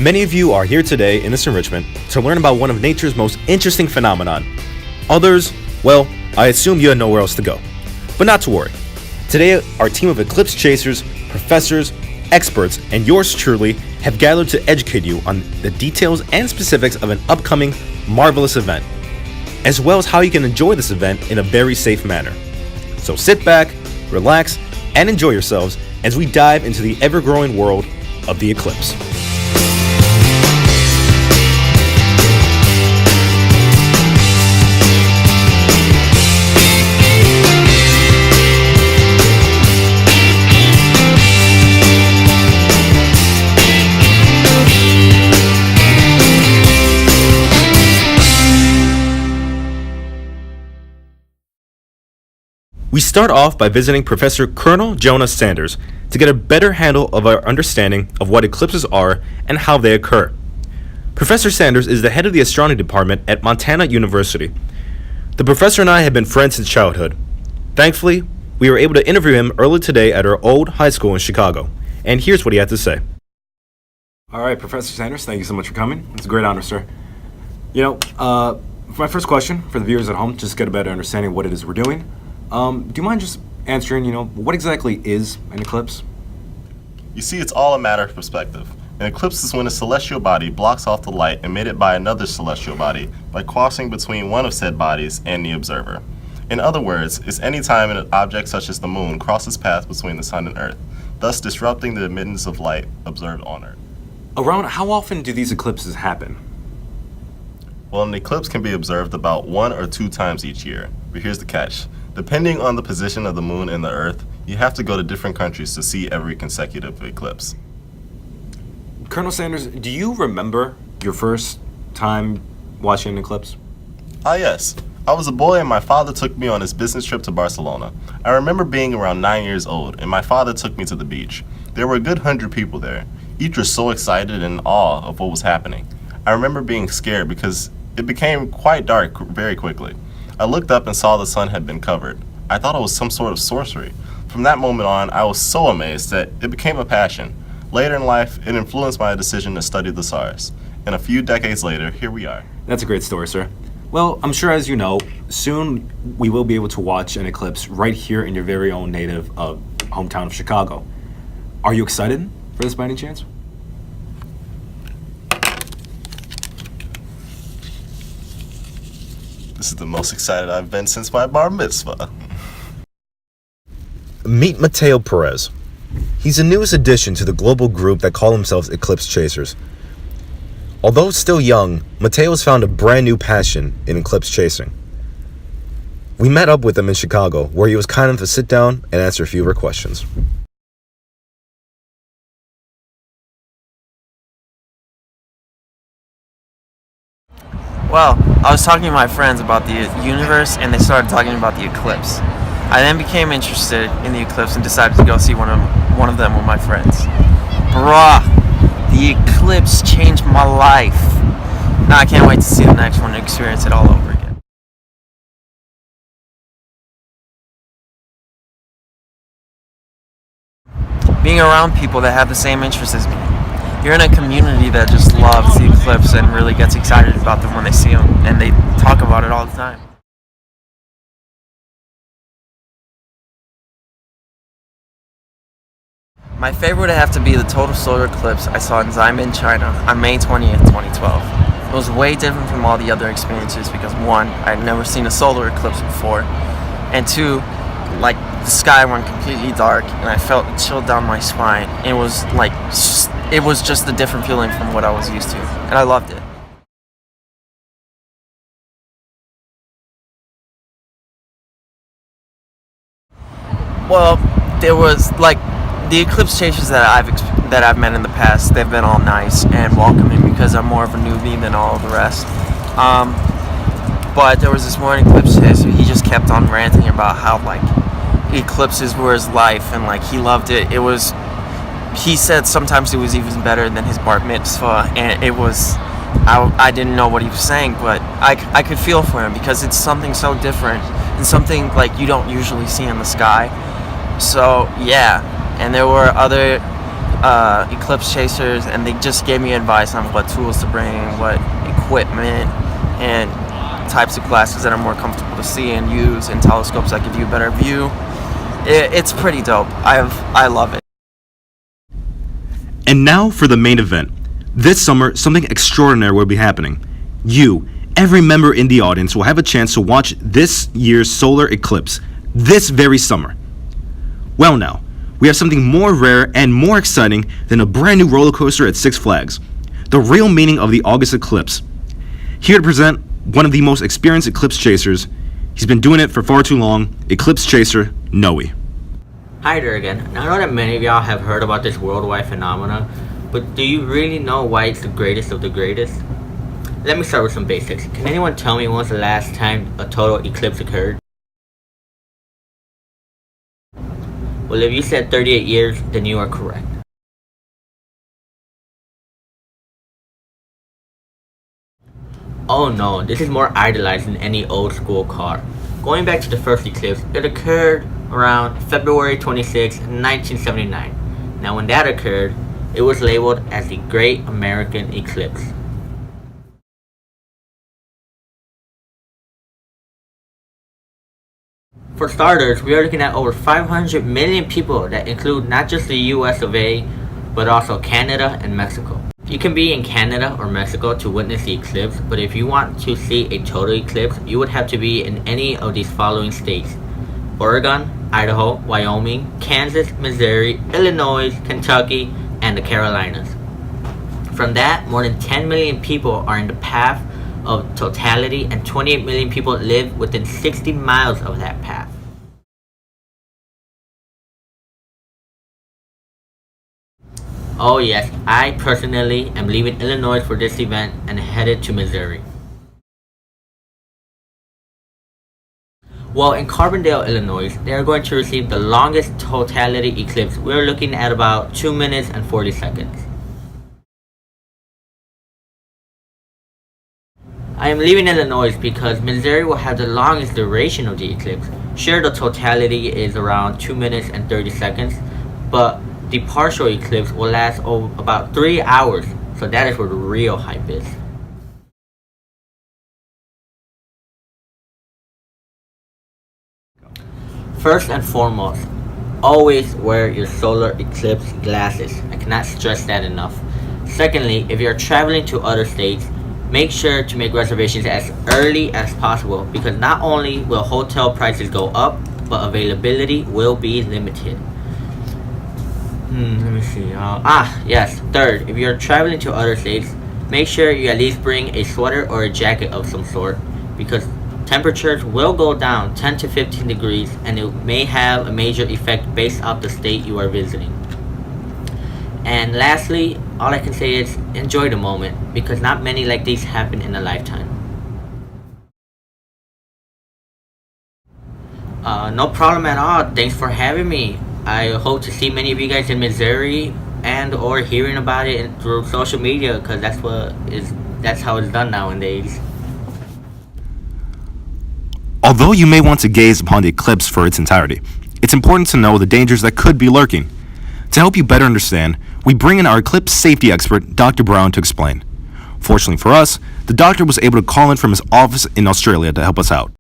Many of you are here today in this enrichment to learn about one of nature's most interesting phenomenon. Others, well, I assume you had nowhere else to go. But not to worry. Today, our team of Eclipse chasers, professors, experts, and yours truly have gathered to educate you on the details and specifics of an upcoming marvelous event, as well as how you can enjoy this event in a very safe manner. So sit back, relax, and enjoy yourselves as we dive into the ever-growing world of the Eclipse. We start off by visiting Professor Colonel Jonas Sanders to get a better handle of our understanding of what eclipses are and how they occur. Professor Sanders is the head of the astronomy department at Montana University. The professor and I have been friends since childhood. Thankfully, we were able to interview him early today at our old high school in Chicago, and here's what he had to say. All right, Professor Sanders, thank you so much for coming. It's a great honor, sir. For my first question for the viewers at home, just to get a better understanding of what it is we're doing. Do you mind just answering, what exactly is an eclipse? You see, it's all a matter of perspective. An eclipse is when a celestial body blocks off the light emitted by another celestial body by crossing between one of said bodies and the observer. In other words, it's any time an object such as the moon crosses paths between the sun and Earth, thus disrupting the emittance of light observed on Earth. Around how often do these eclipses happen? Well, an eclipse can be observed about 1 or 2 times each year, but here's the catch. Depending on the position of the moon and the Earth, you have to go to different countries to see every consecutive eclipse. Colonel Sanders, do you remember your first time watching an eclipse? Yes. I was a boy and my father took me on his business trip to Barcelona. I remember being around 9 years old and my father took me to the beach. There were a good 100 people there. Each were so excited and in awe of what was happening. I remember being scared because it became quite dark very quickly. I looked up and saw the sun had been covered. I thought it was some sort of sorcery. From that moment on, I was so amazed that it became a passion. Later in life, it influenced my decision to study the stars. And a few decades later, here we are. That's a great story, sir. Well, I'm sure as you know, soon we will be able to watch an eclipse right here in your very own native hometown of Chicago. Are you excited for this by any chance? This is the most excited I've been since my bar mitzvah. Meet Mateo Perez. He's the newest addition to the global group that call themselves Eclipse Chasers. Although still young, Mateo has found a brand new passion in eclipse chasing. We met up with him in Chicago, where he was kind enough to sit down and answer a few of our questions. Well, I was talking to my friends about the universe and they started talking about the eclipse. I then became interested in the eclipse and decided to go see one of them with my friends. Bruh, the eclipse changed my life. Now I can't wait to see the next one and experience it all over again. Being around people that have the same interests as me. You're in a community that just loves the eclipse and really gets excited about them when they see them, and they talk about it all the time. My favorite would have to be the total solar eclipse I saw in Xiamen, China on May 20th, 2012. It was way different from all the other experiences because 1, I had never seen a solar eclipse before, and 2, the sky went completely dark and I felt it chill down my spine. It was just a different feeling from what I was used to, and I loved it. Well, there was the eclipse chasers that I've met in the past. They've been all nice and welcoming because I'm more of a newbie than all of the rest. But there was this one eclipse chaser. He just kept on ranting about how eclipses were his life and he loved it. He said sometimes it was even better than his bar mitzvah, and it was, I didn't know what he was saying, but I could feel for him because it's something so different and something you don't usually see in the sky. So yeah, and there were other eclipse chasers, and they just gave me advice on what tools to bring, what equipment, and types of glasses that are more comfortable to see and use, and telescopes that give you a better view. It's pretty dope. I love it. And now for the main event. This summer, something extraordinary will be happening. You, every member in the audience, will have a chance to watch this year's solar eclipse this very summer. Well now, we have something more rare and more exciting than a brand new roller coaster at Six Flags. The real meaning of the August eclipse. Here to present one of the most experienced eclipse chasers. He's been doing it for far too long, eclipse chaser Noe. Hi there again. I know that many of y'all have heard about this worldwide phenomena, but do you really know why it's the greatest of the greatest? Let me start with some basics. Can anyone tell me when was the last time a total eclipse occurred? Well, if you said 38 years, then you are correct. Oh no, this is more idolized than any old school car. Going back to the first eclipse, it occurred around February 26, 1979. Now when that occurred, it was labeled as the Great American Eclipse. For starters, we are looking at over 500 million people that include not just the US of A, but also Canada and Mexico. You can be in Canada or Mexico to witness the eclipse, but if you want to see a total eclipse, you would have to be in any of these following states: Oregon, Idaho, Wyoming, Kansas, Missouri, Illinois, Kentucky, and the Carolinas. From that, more than 10 million people are in the path of totality, and 28 million people live within 60 miles of that path. Oh yes, I personally am leaving Illinois for this event and headed to Missouri. Well, in Carbondale, Illinois, they are going to receive the longest totality eclipse. We're looking at about 2 minutes and 40 seconds. I am leaving Illinois because Missouri will have the longest duration of the eclipse. Sure, the totality is around 2 minutes and 30 seconds, but the partial eclipse will last about 3 hours, so that is where the real hype is. First and foremost, always wear your solar eclipse glasses. I cannot stress that enough. Secondly, if you're traveling to other states, make sure to make reservations as early as possible, because not only will hotel prices go up, but availability will be limited. Let me see. Yes. Third, if you're traveling to other states, make sure you at least bring a sweater or a jacket of some sort, because temperatures will go down 10 to 15 degrees, and it may have a major effect based off the state you are visiting. And lastly, all I can say is enjoy the moment, because not many like these happen in a lifetime. No problem at all. Thanks for having me. I hope to see many of you guys in Missouri and or hearing about it through social media, because that's how it's done nowadays. Although you may want to gaze upon the eclipse for its entirety, it's important to know the dangers that could be lurking. To help you better understand, we bring in our eclipse safety expert, Dr. Brown, to explain. Fortunately for us, the doctor was able to call in from his office in Australia to help us out.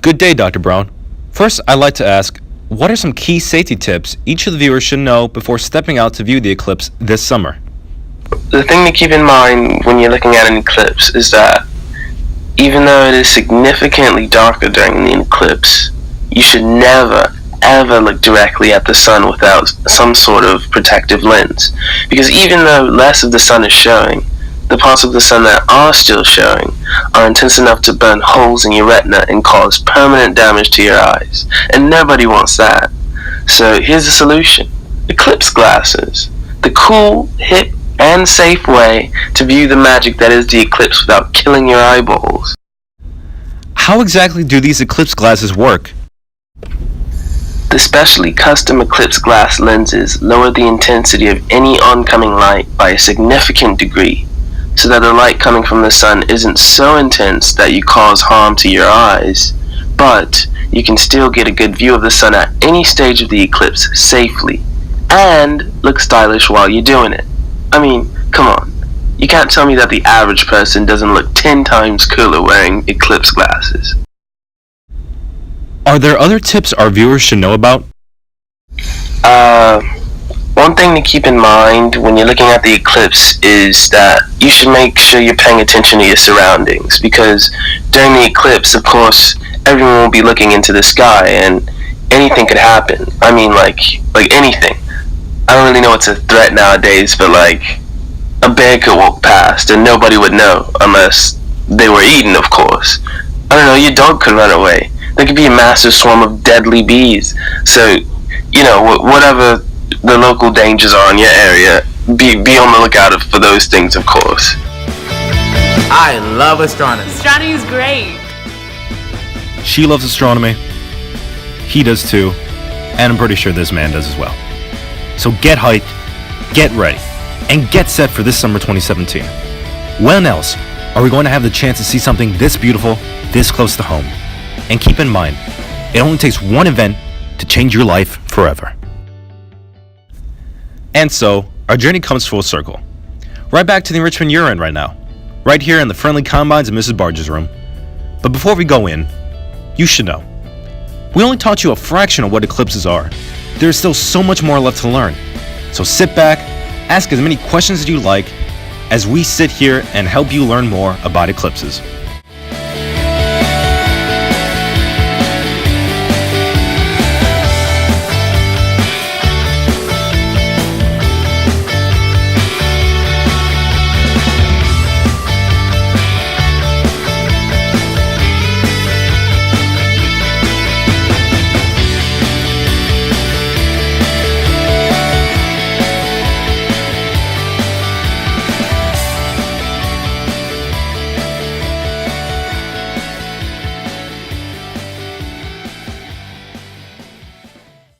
Good day, Dr. Brown. First, I'd like to ask, what are some key safety tips each of the viewers should know before stepping out to view the eclipse this summer? The thing to keep in mind when you're looking at an eclipse is that even though it is significantly darker during the eclipse, you should never ever look directly at the sun without some sort of protective lens, because even though less of the sun is showing, the parts of the sun that are still showing are intense enough to burn holes in your retina and cause permanent damage to your eyes, and nobody wants that. So here's the solution: eclipse glasses, the cool, hip, and safe way to view the magic that is the eclipse without killing your eyeballs. How exactly do these eclipse glasses work? The specially custom eclipse glass lenses lower the intensity of any oncoming light by a significant degree, so that the light coming from the sun isn't so intense that you cause harm to your eyes, but you can still get a good view of the sun at any stage of the eclipse safely, and look stylish while you're doing it. I mean, come on. You can't tell me that the average person doesn't look 10 times cooler wearing Eclipse glasses. Are there other tips our viewers should know about? One thing to keep in mind when you're looking at the eclipse is that you should make sure you're paying attention to your surroundings, because during the eclipse, of course, everyone will be looking into the sky and anything could happen. I mean, like anything. I don't really know what's a threat nowadays, but like a bear could walk past and nobody would know unless they were eaten, of course. I don't know, your dog could run away. There could be a massive swarm of deadly bees. So, whatever the local dangers are in your area, be on the lookout for those things, of course. I love astronomy. Astronomy is great. She loves astronomy. He does too. And I'm pretty sure this man does as well. So get hyped, get ready, and get set for this summer 2017. When else are we going to have the chance to see something this beautiful, this close to home? And keep in mind, it only takes one event to change your life forever. And so, our journey comes full circle. Right back to the enrichment you're in right now. Right here in the friendly confines of Mrs. Barge's room. But before we go in, you should know. We only taught you a fraction of what eclipses are. There is still so much more left to learn. So sit back, ask as many questions as you like, as we sit here and help you learn more about eclipses.